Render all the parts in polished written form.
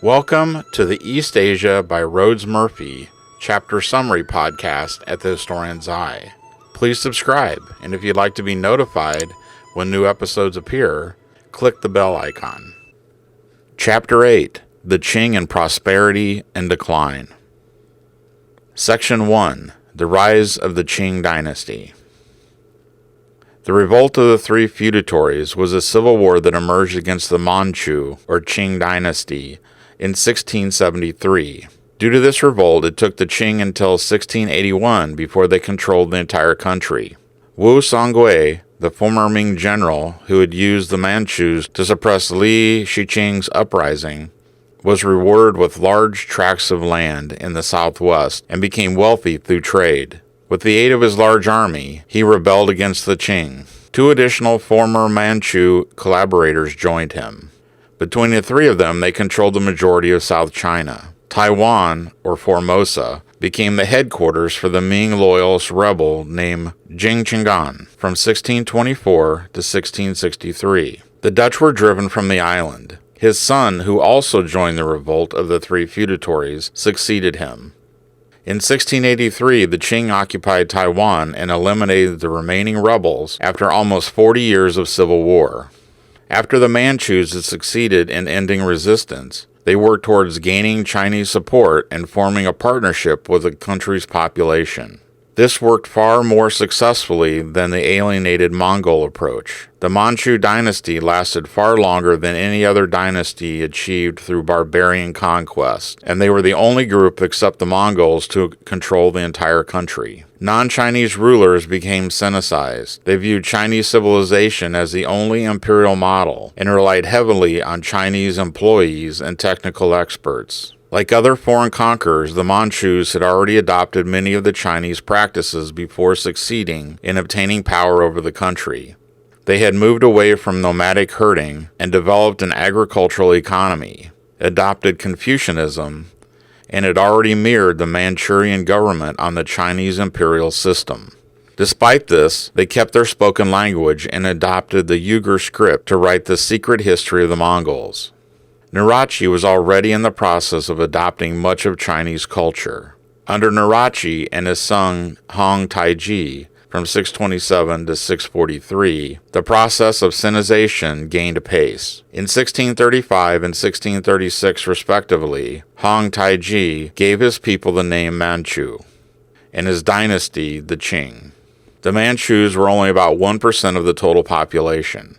Welcome to the East Asia by Rhoads Murphey chapter summary podcast at the Historian's Eye. Please subscribe, and if you'd like to be notified when new episodes appear, click the bell icon. Chapter 8, The Qing in Prosperity and Decline. Section 1, The Rise of the Qing Dynasty. The revolt of the three feudatories was a civil war that emerged against the Manchu, or Qing dynasty, in 1673. Due to this revolt, it took the Qing until 1681 before they controlled the entire country. Wu Songui, the former Ming general who had used the Manchus to suppress Li Shiqing's uprising, was rewarded with large tracts of land in the southwest and became wealthy through trade. With the aid of his large army, he rebelled against the Qing. Two additional former Manchu collaborators joined him. Between the three of them, they controlled the majority of South China. Taiwan, or Formosa, became the headquarters for the Ming loyalist rebel named Jing Qingan from 1624 to 1663. The Dutch were driven from the island. His son, who also joined the revolt of the three feudatories, succeeded him. In 1683, the Qing occupied Taiwan and eliminated the remaining rebels after almost 40 years of civil war. After the Manchus had succeeded in ending resistance, they worked towards gaining Chinese support and forming a partnership with the country's population. This worked far more successfully than the alienated Mongol approach. The Manchu dynasty lasted far longer than any other dynasty achieved through barbarian conquest, and they were the only group except the Mongols to control the entire country. Non-Chinese rulers became Sinicized. They viewed Chinese civilization as the only imperial model and relied heavily on Chinese employees and technical experts. Like other foreign conquerors, the Manchus had already adopted many of the Chinese practices before succeeding in obtaining power over the country. They had moved away from nomadic herding and developed an agricultural economy, adopted Confucianism, and had already mirrored the Manchurian government on the Chinese imperial system. Despite this, they kept their spoken language and adopted the Uyghur script to write the secret history of the Mongols. Narachi was already in the process of adopting much of Chinese culture. Under Narachi and his son Hong Taiji, from 627 to 643, the process of Sinicization gained pace. In 1635 and 1636 respectively, Hong Taiji gave his people the name Manchu, and his dynasty the Qing. The Manchus were only about 1% of the total population.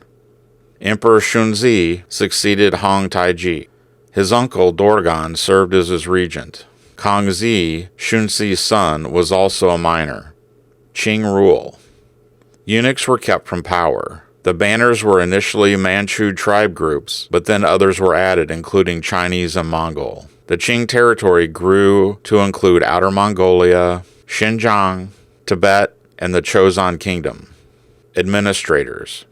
Emperor Shunzi succeeded Hong Taiji. His uncle Dorgan served as his regent. Kangxi, Shunzi's son, was also a minor. Qing rule. Eunuchs were kept from power. The banners were initially Manchu tribe groups, but then others were added, including Chinese and Mongol. The Qing territory grew to include Outer Mongolia, Xinjiang, Tibet, and the Choson Kingdom. Administrators.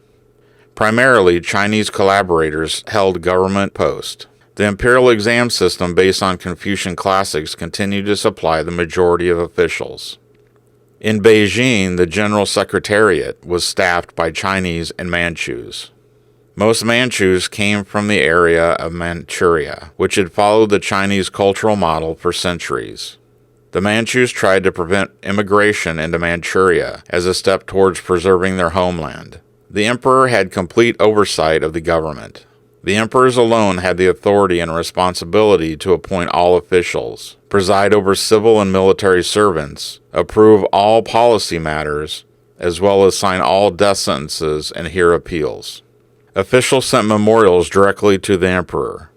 Primarily, Chinese collaborators held government posts. The imperial exam system based on Confucian classics continued to supply the majority of officials. In Beijing, the General Secretariat was staffed by Chinese and Manchus. Most Manchus came from the area of Manchuria, which had followed the Chinese cultural model for centuries. The Manchus tried to prevent immigration into Manchuria as a step towards preserving their homeland. The emperor had complete oversight of the government. The emperors alone had the authority and responsibility to appoint all officials, preside over civil and military servants, approve all policy matters, as well as sign all death sentences and hear appeals. Officials sent memorials directly to the emperor.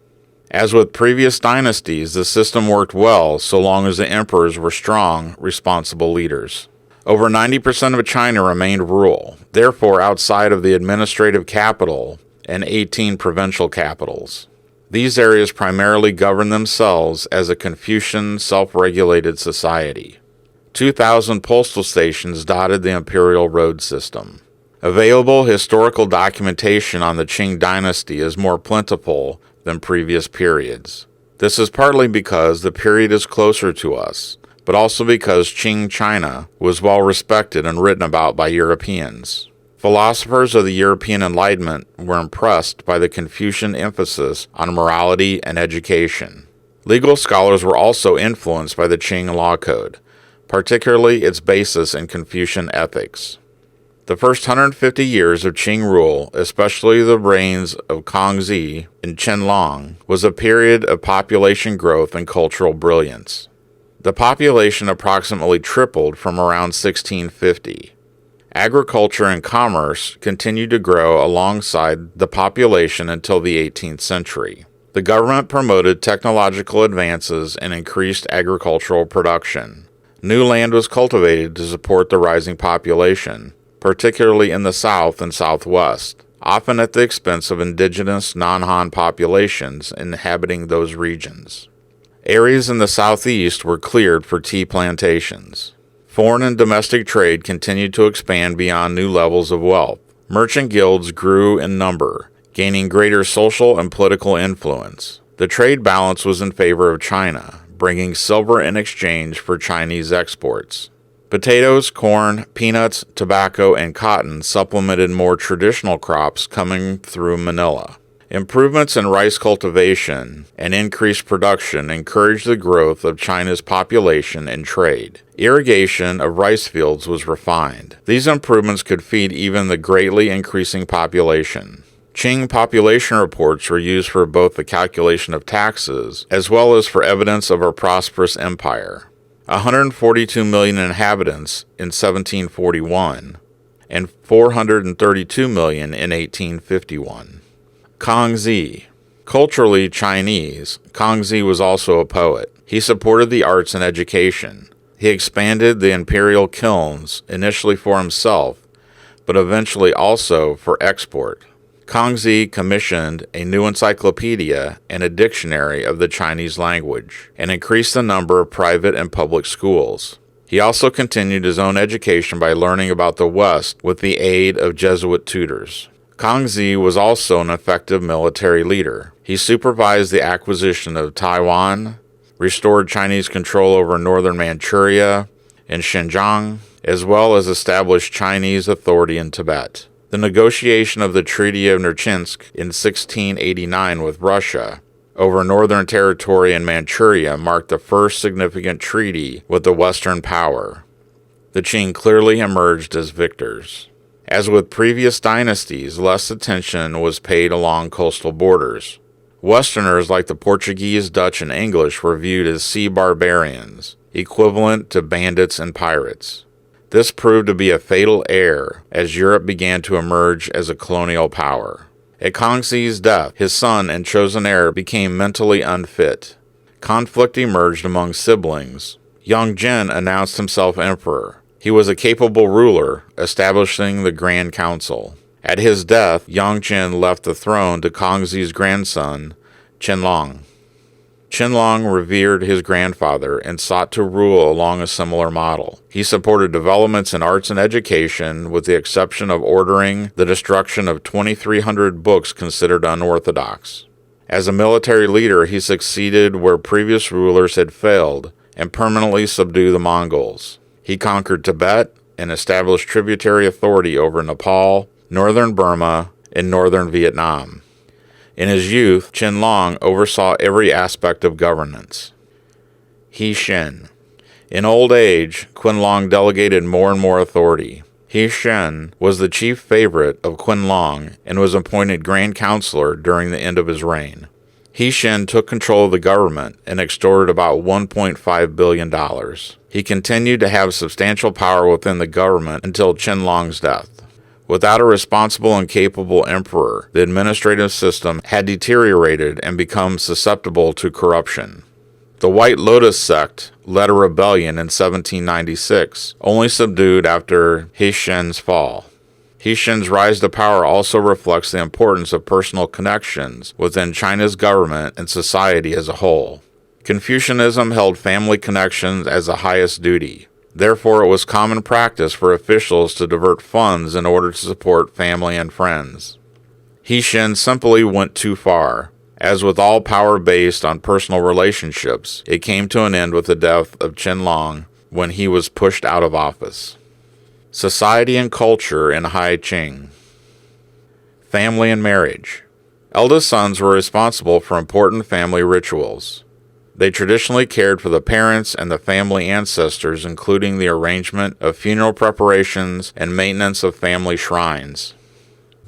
As with previous dynasties, the system worked well so long as the emperors were strong, responsible leaders. Over 90% of China remained rural, therefore outside of the administrative capital and 18 provincial capitals. These areas primarily governed themselves as a Confucian self-regulated society. 2,000 postal stations dotted the imperial road system. Available historical documentation on the Qing dynasty is more plentiful than previous periods. This is partly because the period is closer to us, but also because Qing China was well respected and written about by Europeans. Philosophers of the European Enlightenment were impressed by the Confucian emphasis on morality and education. Legal scholars were also influenced by the Qing law code, particularly its basis in Confucian ethics. The first 150 years of Qing rule, especially the reigns of Kangxi and Qianlong, was a period of population growth and cultural brilliance. The population approximately tripled from around 1650. Agriculture and commerce continued to grow alongside the population until the 18th century. The government promoted technological advances and increased agricultural production. New land was cultivated to support the rising population, particularly in the South and Southwest, often at the expense of indigenous non-Han populations inhabiting those regions. Areas in the Southeast were cleared for tea plantations. Foreign and domestic trade continued to expand beyond new levels of wealth. Merchant guilds grew in number, gaining greater social and political influence. The trade balance was in favor of China, bringing silver in exchange for Chinese exports. Potatoes, corn, peanuts, tobacco, and cotton supplemented more traditional crops coming through Manila. Improvements in rice cultivation and increased production encouraged the growth of China's population and trade. Irrigation of rice fields was refined. These improvements could feed even the greatly increasing population. Qing population reports were used for both the calculation of taxes as well as for evidence of a prosperous empire. 142 million inhabitants in 1741 and 432 million in 1851. Kangxi. Culturally Chinese, Kangxi was also a poet. He supported the arts and education. He expanded the imperial kilns, initially for himself, but eventually also for export. Kangxi commissioned a new encyclopedia and a dictionary of the Chinese language, and increased the number of private and public schools. He also continued his own education by learning about the West with the aid of Jesuit tutors. Kangxi was also an effective military leader. He supervised the acquisition of Taiwan, restored Chinese control over northern Manchuria and Xinjiang, as well as established Chinese authority in Tibet. The negotiation of the Treaty of Nerchinsk in 1689 with Russia over northern territory in Manchuria marked the first significant treaty with the Western power. The Qing clearly emerged as victors. As with previous dynasties, less attention was paid along coastal borders. Westerners like the Portuguese, Dutch, and English were viewed as sea barbarians, equivalent to bandits and pirates. This proved to be a fatal error as Europe began to emerge as a colonial power. At Kangxi's death, his son and chosen heir became mentally unfit. Conflict emerged among siblings. Young Jin announced himself emperor. He was a capable ruler, establishing the Grand Council. At his death, Yang Jin left the throne to Kangxi's grandson, Qianlong. Qianlong revered his grandfather and sought to rule along a similar model. He supported developments in arts and education, with the exception of ordering the destruction of 2,300 books considered unorthodox. As a military leader, he succeeded where previous rulers had failed and permanently subdued the Mongols. He conquered Tibet and established tributary authority over Nepal, northern Burma, and northern Vietnam. In his youth, Qianlong oversaw every aspect of governance. He Shen. In old age, Qianlong delegated more and more authority. He Shen was the chief favorite of Qianlong and was appointed Grand Counselor during the end of his reign. He Shen took control of the government and extorted about $1.5 billion. He continued to have substantial power within the government until Qianlong's death. Without a responsible and capable emperor, the administrative system had deteriorated and become susceptible to corruption. The White Lotus sect led a rebellion in 1796, only subdued after He Shen's fall. He Shen's rise to power also reflects the importance of personal connections within China's government and society as a whole. Confucianism held family connections as the highest duty. Therefore, it was common practice for officials to divert funds in order to support family and friends. He Shen simply went too far. As with all power based on personal relationships, it came to an end with the death of Qianlong when he was pushed out of office. Society and culture in High Qing. Family and marriage. Eldest sons were responsible for important family rituals. They traditionally cared for the parents and the family ancestors, including the arrangement of funeral preparations and maintenance of family shrines.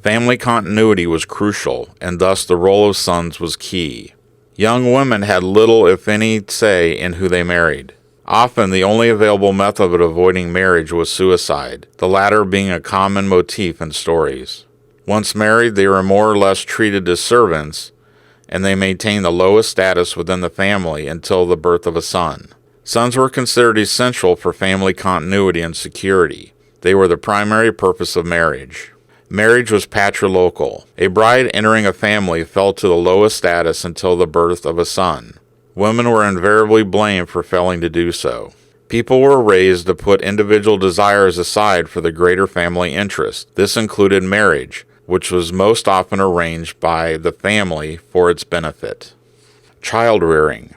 Family continuity was crucial, and thus the role of sons was key. Young women had little, if any, say in who they married. Often, the only available method of avoiding marriage was suicide, the latter being a common motif in stories. Once married, they were more or less treated as servants, and they maintained the lowest status within the family until the birth of a son. Sons were considered essential for family continuity and security. They were the primary purpose of marriage. Marriage was patrilocal. A bride entering a family fell to the lowest status until the birth of a son. Women were invariably blamed for failing to do so. People were raised to put individual desires aside for the greater family interest. This included marriage, which was most often arranged by the family for its benefit. Child rearing.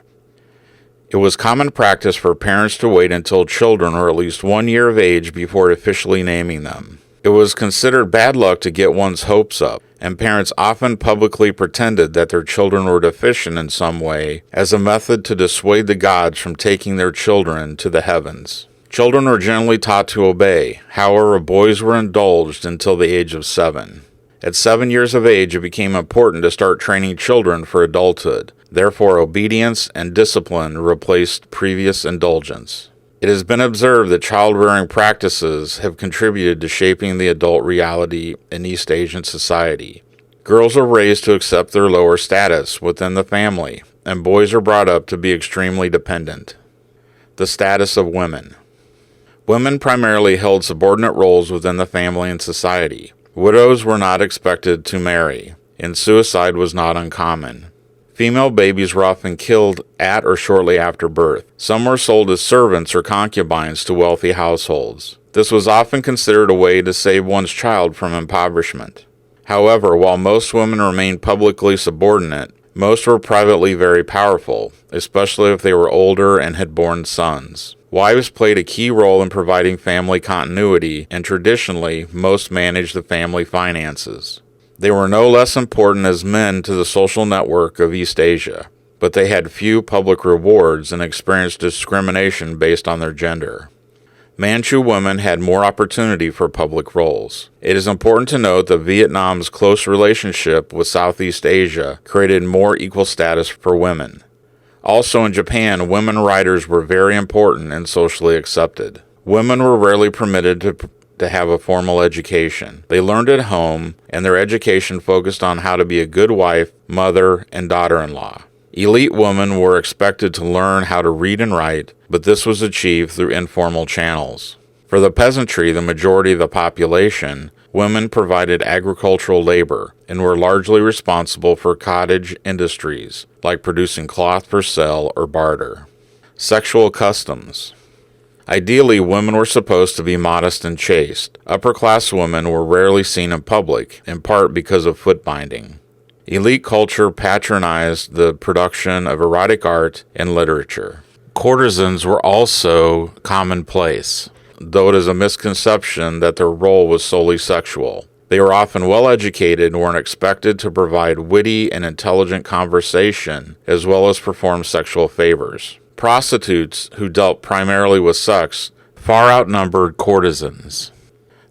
It was common practice for parents to wait until children were at least 1 year of age before officially naming them. It was considered bad luck to get one's hopes up, and parents often publicly pretended that their children were deficient in some way as a method to dissuade the gods from taking their children to the heavens. Children were generally taught to obey. However, boys were indulged until the age of 7. At 7 years of age, it became important to start training children for adulthood. Therefore, obedience and discipline replaced previous indulgence. It has been observed that child-rearing practices have contributed to shaping the adult reality in East Asian society. Girls are raised to accept their lower status within the family, and boys are brought up to be extremely dependent. The status of women. Women primarily held subordinate roles within the family and society. Widows were not expected to marry, and suicide was not uncommon. Female babies were often killed at or shortly after birth. Some were sold as servants or concubines to wealthy households. This was often considered a way to save one's child from impoverishment. However, while most women remained publicly subordinate, most were privately very powerful, especially if they were older and had borne sons. Wives played a key role in providing family continuity, and traditionally, most managed the family finances. They were no less important as men to the social network of East Asia, but they had few public rewards and experienced discrimination based on their gender. Manchu women had more opportunity for public roles. It is important to note that Vietnam's close relationship with Southeast Asia created more equal status for women. Also in Japan, women writers were very important and socially accepted. Women were rarely permitted to have a formal education. They learned at home, and their education focused on how to be a good wife, mother, and daughter-in-law. Elite women were expected to learn how to read and write, but this was achieved through informal channels. For the peasantry, the majority of the population, women provided agricultural labor and were largely responsible for cottage industries, like producing cloth for sale or barter. Sexual customs. Ideally, women were supposed to be modest and chaste. Upper-class women were rarely seen in public, in part because of foot binding. Elite culture patronized the production of erotic art and literature. Courtesans were also commonplace, though it is a misconception that their role was solely sexual. They were often well-educated and were expected to provide witty and intelligent conversation, as well as perform sexual favors. Prostitutes, who dealt primarily with sex, far outnumbered courtesans.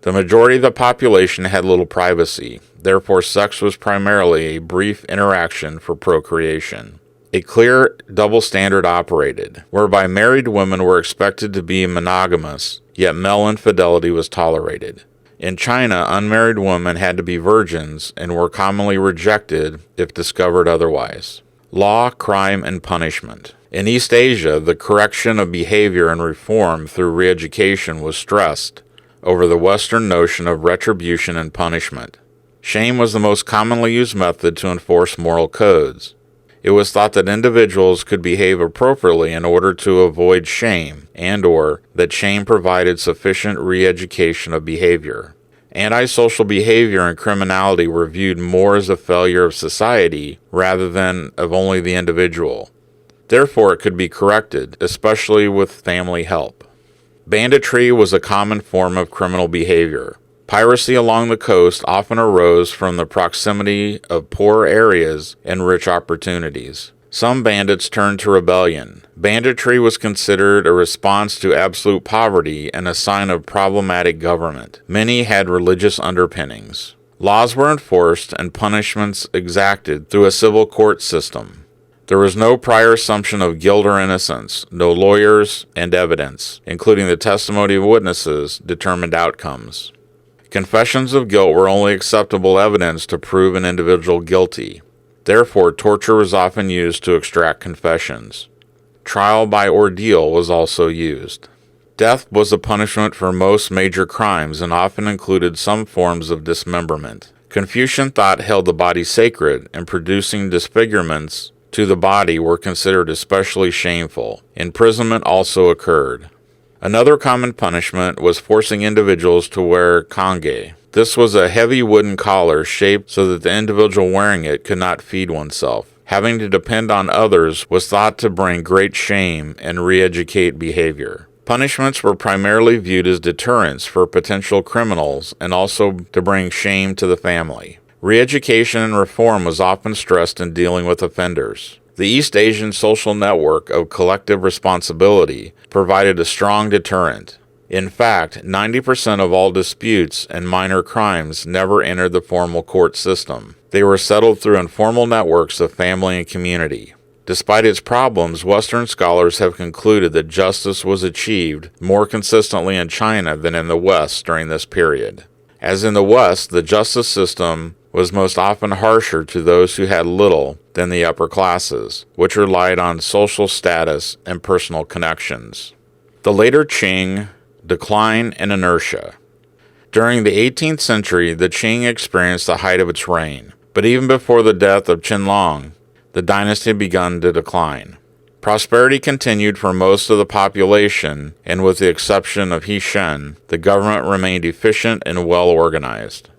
The majority of the population had little privacy. Therefore, sex was primarily a brief interaction for procreation. A clear double standard operated, whereby married women were expected to be monogamous, yet male infidelity was tolerated. In China, unmarried women had to be virgins and were commonly rejected if discovered otherwise. Law, crime, and punishment. In East Asia, the correction of behavior and reform through re-education was stressed over the Western notion of retribution and punishment. Shame was the most commonly used method to enforce moral codes. It was thought that individuals could behave appropriately in order to avoid shame, and/or that shame provided sufficient re-education of behavior. Antisocial behavior and criminality were viewed more as a failure of society rather than of only the individual. Therefore, it could be corrected, especially with family help. Banditry was a common form of criminal behavior. Piracy along the coast often arose from the proximity of poor areas and rich opportunities. Some bandits turned to rebellion. Banditry was considered a response to absolute poverty and a sign of problematic government. Many had religious underpinnings. Laws were enforced and punishments exacted through a civil court system. There was no prior assumption of guilt or innocence. No lawyers and evidence, including the testimony of witnesses, determined outcomes. Confessions of guilt were only acceptable evidence to prove an individual guilty. Therefore, torture was often used to extract confessions. Trial by ordeal was also used. Death was the punishment for most major crimes and often included some forms of dismemberment. Confucian thought held the body sacred, and producing disfigurements to the body were considered especially shameful. Imprisonment also occurred. Another common punishment was forcing individuals to wear kange. This was a heavy wooden collar shaped so that the individual wearing it could not feed oneself. Having to depend on others was thought to bring great shame and re-educate behavior. Punishments were primarily viewed as deterrents for potential criminals and also to bring shame to the family. Re-education and reform was often stressed in dealing with offenders. The East Asian social network of collective responsibility provided a strong deterrent. In fact, 90% of all disputes and minor crimes never entered the formal court system. They were settled through informal networks of family and community. Despite its problems, Western scholars have concluded that justice was achieved more consistently in China than in the West during this period. As in the West, the justice system was most often harsher to those who had little than the upper classes, which relied on social status and personal connections. The later Qing, decline and inertia. During the 18th century, the Qing experienced the height of its reign, but even before the death of Qianlong, the dynasty had begun to decline. Prosperity continued for most of the population, and with the exception of Hishen, the government remained efficient and well organized.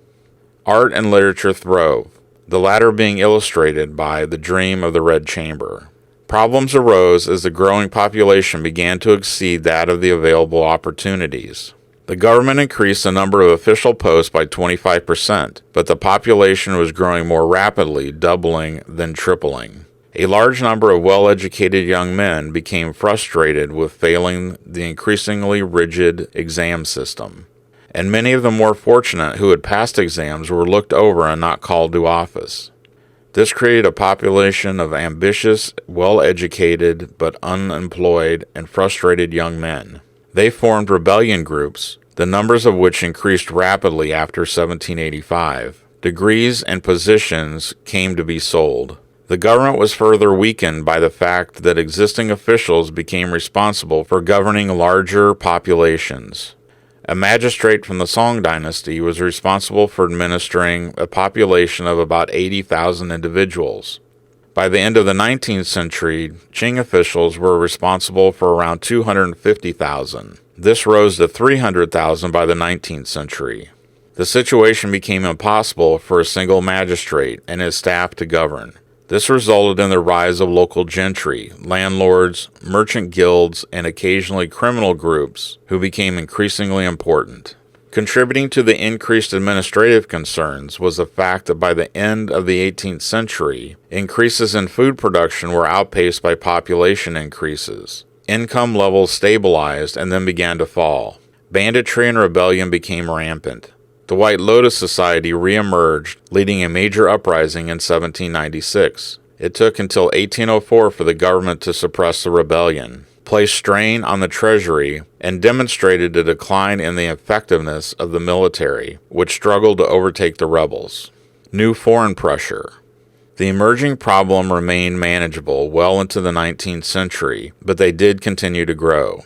Art and literature throve, the latter being illustrated by The Dream of the Red Chamber. Problems arose as the growing population began to exceed that of the available opportunities. The government increased the number of official posts by 25%, but the population was growing more rapidly, doubling than tripling. A large number of well-educated young men became frustrated with failing the increasingly rigid exam system, and many of the more fortunate who had passed exams were looked over and not called to office. This created a population of ambitious, well-educated, but unemployed and frustrated young men. They formed rebellion groups, the numbers of which increased rapidly after 1785. Degrees and positions came to be sold. The government was further weakened by the fact that existing officials became responsible for governing larger populations. A magistrate from the Song dynasty was responsible for administering a population of about 80,000 individuals. By the end of the 19th century, Qing officials were responsible for around 250,000. This rose to 300,000 by the 19th century. The situation became impossible for a single magistrate and his staff to govern. This resulted in the rise of local gentry, landlords, merchant guilds, and occasionally criminal groups who became increasingly important. Contributing to the increased administrative concerns was the fact that by the end of the 18th century, increases in food production were outpaced by population increases. Income levels stabilized and then began to fall. Banditry and rebellion became rampant. The White Lotus Society re-emerged, leading a major uprising in 1796. It took until 1804 for the government to suppress the rebellion, placed strain on the treasury, and demonstrated a decline in the effectiveness of the military, which struggled to overtake the rebels. New foreign pressure. The emerging problem remained manageable well into the 19th century, but they did continue to grow.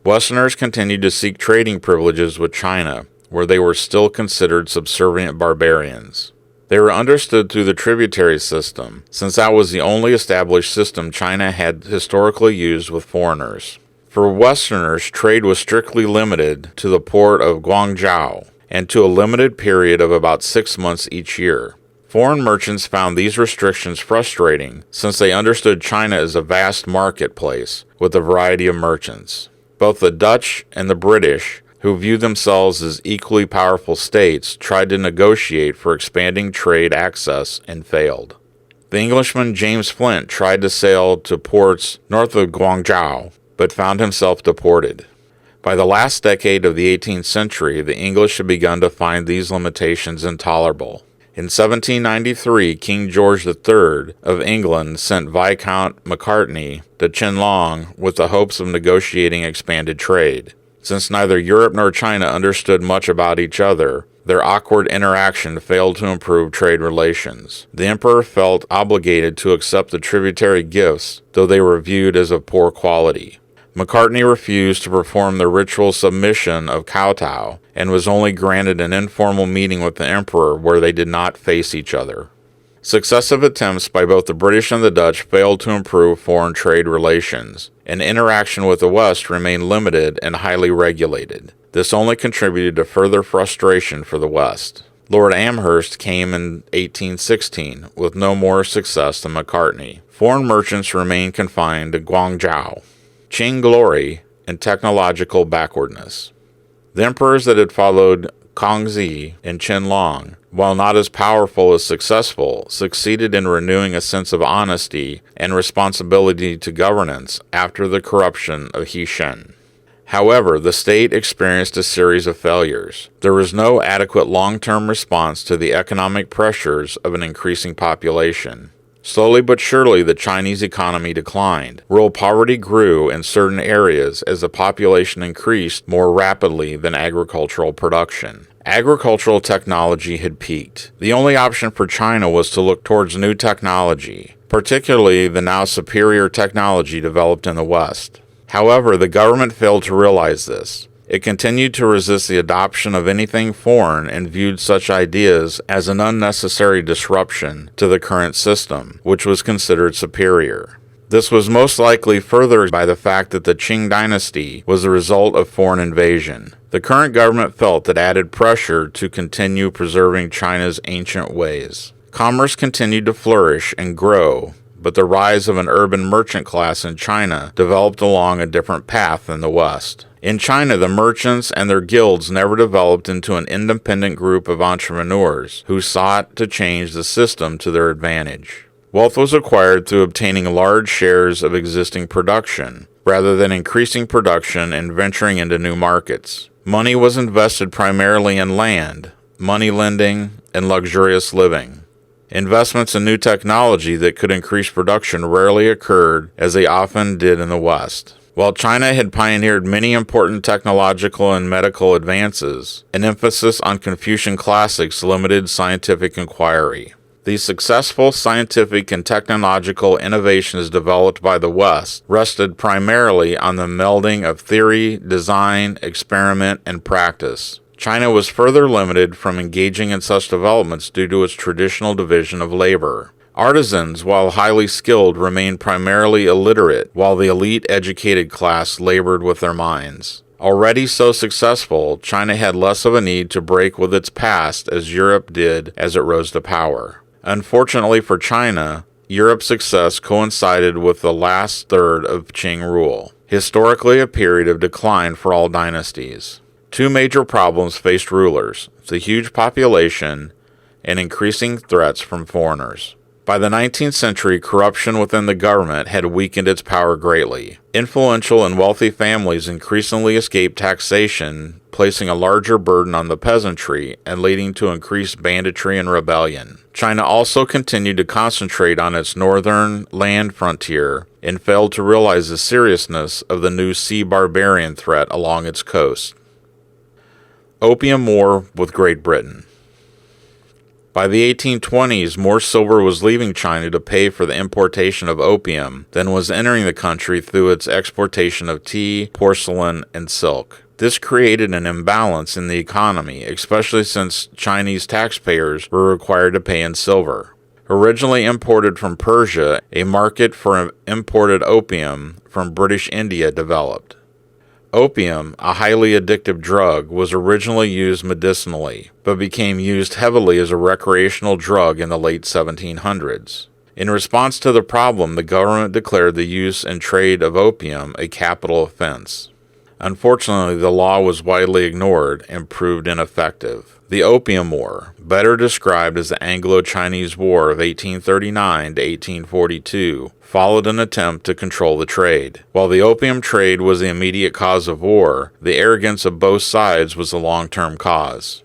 Westerners continued to seek trading privileges with China, where they were still considered subservient barbarians. They were understood through the tributary system, since that was the only established system China had historically used with foreigners. For Westerners, trade was strictly limited to the port of Guangzhou, and to a limited period of about 6 months each year. Foreign merchants found these restrictions frustrating, since they understood China as a vast marketplace with a variety of merchants. Both the Dutch and the British, who viewed themselves as equally powerful states, tried to negotiate for expanding trade access and failed. The Englishman James Flint tried to sail to ports north of Guangzhou, but found himself deported. By the last decade of the 18th century, the English had begun to find these limitations intolerable. In 1793, King George III of England sent Viscount Macartney to Qinglong with the hopes of negotiating expanded trade. Since neither Europe nor China understood much about each other, their awkward interaction failed to improve trade relations. The emperor felt obligated to accept the tributary gifts, though they were viewed as of poor quality. Macartney refused to perform the ritual submission of kowtow and was only granted an informal meeting with the emperor where they did not face each other. Successive attempts by both the British and the Dutch failed to improve foreign trade relations, and interaction with the West remained limited and highly regulated. This only contributed to further frustration for the West. Lord Amherst came in 1816 with no more success than Macartney. Foreign merchants remained confined to Guangzhou. Qing glory and technological backwardness. The emperors that had followed Kangxi and Qianlong, while not as powerful as successful, succeeded in renewing a sense of honesty and responsibility to governance after the corruption of He-Shen. However, the state experienced a series of failures. There was no adequate long-term response to the economic pressures of an increasing population. Slowly but surely, the Chinese economy declined. Rural poverty grew in certain areas as the population increased more rapidly than agricultural production. Agricultural technology had peaked. The only option for China was to look towards new technology, particularly the now superior technology developed in the West. However, the government failed to realize this. It continued to resist the adoption of anything foreign and viewed such ideas as an unnecessary disruption to the current system, which was considered superior. This was most likely furthered by the fact that the Qing dynasty was the result of foreign invasion. The current government felt that added pressure to continue preserving China's ancient ways. Commerce continued to flourish and grow, but the rise of an urban merchant class in China developed along a different path than the West. In China, the merchants and their guilds never developed into an independent group of entrepreneurs who sought to change the system to their advantage. Wealth was acquired through obtaining large shares of existing production, rather than increasing production and venturing into new markets. Money was invested primarily in land, money lending, and luxurious living. Investments in new technology that could increase production rarely occurred, as they often did in the West. While China had pioneered many important technological and medical advances, an emphasis on Confucian classics limited scientific inquiry. These successful scientific and technological innovations developed by the West rested primarily on the melding of theory, design, experiment, and practice. China was further limited from engaging in such developments due to its traditional division of labor. Artisans, while highly skilled, remained primarily illiterate, while the elite educated class labored with their minds. Already so successful, China had less of a need to break with its past as Europe did as it rose to power. Unfortunately for China, Europe's success coincided with the last third of Qing rule, historically a period of decline for all dynasties. Two major problems faced rulers: the huge population and increasing threats from foreigners. By the 19th century, corruption within the government had weakened its power greatly. Influential and wealthy families increasingly escaped taxation, placing a larger burden on the peasantry and leading to increased banditry and rebellion. China also continued to concentrate on its northern land frontier and failed to realize the seriousness of the new sea barbarian threat along its coast. Opium War with Great Britain. By the 1820s, more silver was leaving China to pay for the importation of opium than was entering the country through its exportation of tea, porcelain, and silk. This created an imbalance in the economy, especially since Chinese taxpayers were required to pay in silver. Originally imported from Persia, a market for imported opium from British India developed. Opium, a highly addictive drug, was originally used medicinally, but became used heavily as a recreational drug in the late 1700s. In response to the problem, the government declared the use and trade of opium a capital offense. Unfortunately, the law was widely ignored and proved ineffective. The Opium War, better described as the Anglo-Chinese War of 1839 to 1842, followed an attempt to control the trade. While the opium trade was the immediate cause of war, the arrogance of both sides was the long-term cause.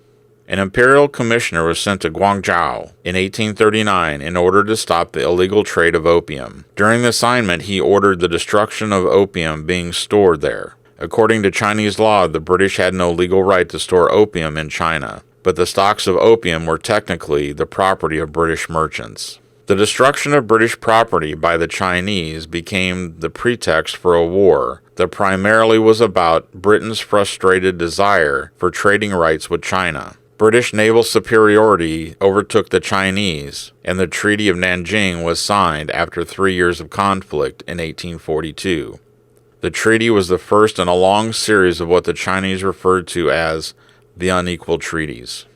An imperial commissioner was sent to Guangzhou in 1839 in order to stop the illegal trade of opium. During the assignment, he ordered the destruction of opium being stored there. According to Chinese law, the British had no legal right to store opium in China, but the stocks of opium were technically the property of British merchants. The destruction of British property by the Chinese became the pretext for a war that primarily was about Britain's frustrated desire for trading rights with China. British naval superiority overtook the Chinese, and the Treaty of Nanjing was signed after 3 years of conflict in 1842. The treaty was the first in a long series of what the Chinese referred to as the unequal treaties.